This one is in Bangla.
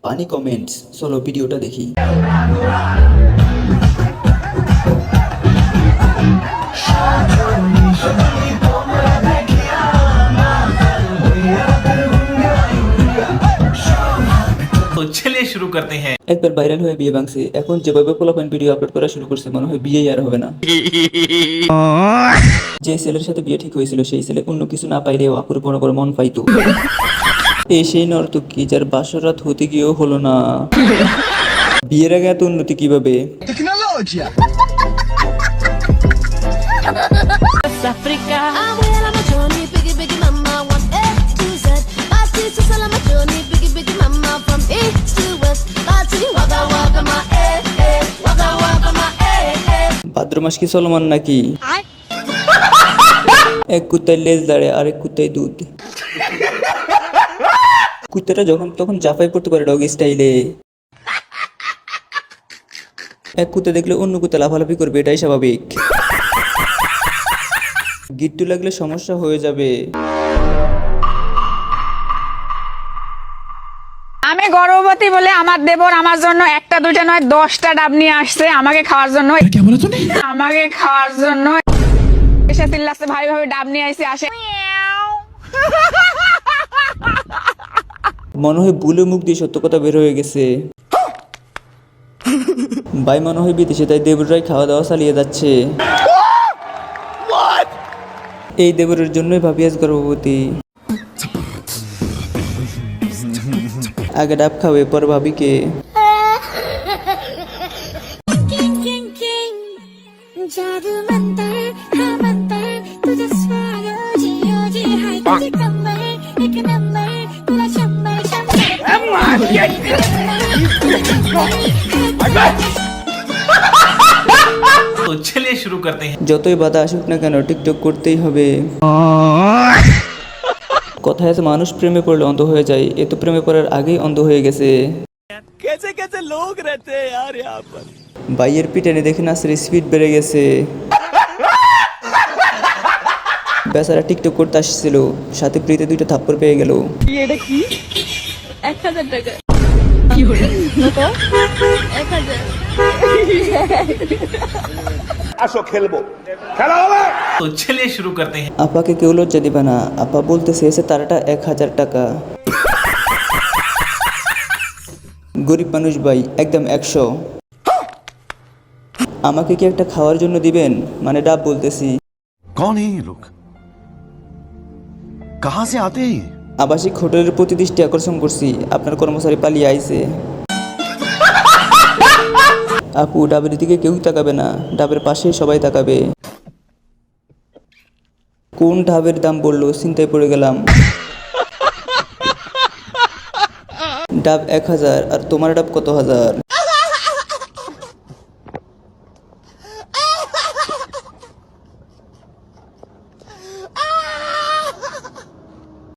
পানি কমেন্টস, চলো ভিডিওটা দেখি। तो चलिए शुरू करते हैं। একবার ভাইরাল হয়ে বিয়ে ভাঙছে, এখন যেভাবে পোলাপান ভিডিও আপলোড করা শুরু করছে মনে হয় বিয়েই আর হবে না। যে ছেলের সাথে বিয়ে ঠিক হয়েছিল সেই ছেলে অন্য কিছু না পাইলেও আপুর বড় বড় মন পাইতো। এই সেই নর্তকী যার বাসরাত হতে গিয়েও হলো না। বিয়ের আগে এত উন্নতি কিভাবে? Africa. I'm well on my journey, biggie, biggie, mama, one A to Z. My teachers all on my journey, biggie, biggie, mama, from east to west. My team, waka, waka, my waka, waka, my ভাদ্র মাস কি চলমান নাকি? এক কুত্তায় লেজ দাঁড়ে আর এক কুত্তায় দুধ। কুত্তাটা যখন তখন জাফাই পড়তে পারে ডগ স্টাইলে। এক কুত্তা দেখলে অন্য কুত্তা লাফালাফি করবে, এটাই স্বাভাবিক। গিট্টু লাগলে সমস্যা হয়ে যাবে। আমি গর্ভবতী বলে আমার দেবর আমার জন্য একটা দুইটা নয় 10টা ডাব নিয়ে আসছে আমাকে খাওয়ার জন্য। আমাকে খাওয়ার জন্য এসে চিল্লাচ্ছে ভাই ভাবে ডাব নিয়ে আইছে আসে। মনে হয় ভুলে মুখ দিয়ে সত্য কথা বের হয়ে গেছে। ভাই মনে হয় বিদেশে, তাই দেবরাই খাওয়া দাওয়া চালিয়ে যাচ্ছে। এই দেবরের জন্যই ভাবি আজ গর্ভবতী। আগে ডাব খাবে পর ভাবিকে। King, king, king. जादू मंतर, हाँ मंतर. तुझे swagger, जियो जी हाय तुझे कमर, एक नंबर, तुला शंभर शंभर. तो चलिए शुरू करते हैं। যতই বাধা আসুক না কেন টিকটক করতেই হবে। কথায় আছে মানুষ প্রেমে পড়লে অন্ধ হয়ে যায়, এ তো প্রেমে পড়ার আগেই অন্ধ হয়ে গেছে। ভাইয়ের পিটানি দেখে নাচের স্পিড বেড়ে গেছে। বেচারা টিকটক করতে আসছিল, সাথে প্রীতে দুইটা থাপ্পড় পেয়ে গেল। এটা কি 1000 টাকা আসো খেলবো, খেলা হবে। तो चलिए शुरू करते हैं। আপাকে কেউ লজ্জা দিবে না, আপা বলতে চেয়েছে তারটা 1000 টাকা। গরিব মানুষ ভাই, একদম 100। আমাকে কি একটা খাওয়ার জন্য দিবেন? মানে ডাব বলতেছি। कौन है ये लोग? कहां से आते हैं ये? আবাসিক হোটেলের প্রতি দৃষ্টি আকর্ষণ করছি, আপনার কর্মচারী পালিয়ে আইছে। আপু ডাবের দিকে কেউ তাকাবে না, ডাবের পাশেই সবাই তাকাবে। কোন ডাবের দাম বললো, চিন্তায় পড়ে গেলাম। ডাব 1000 আর তোমার ডাব কত হাজার?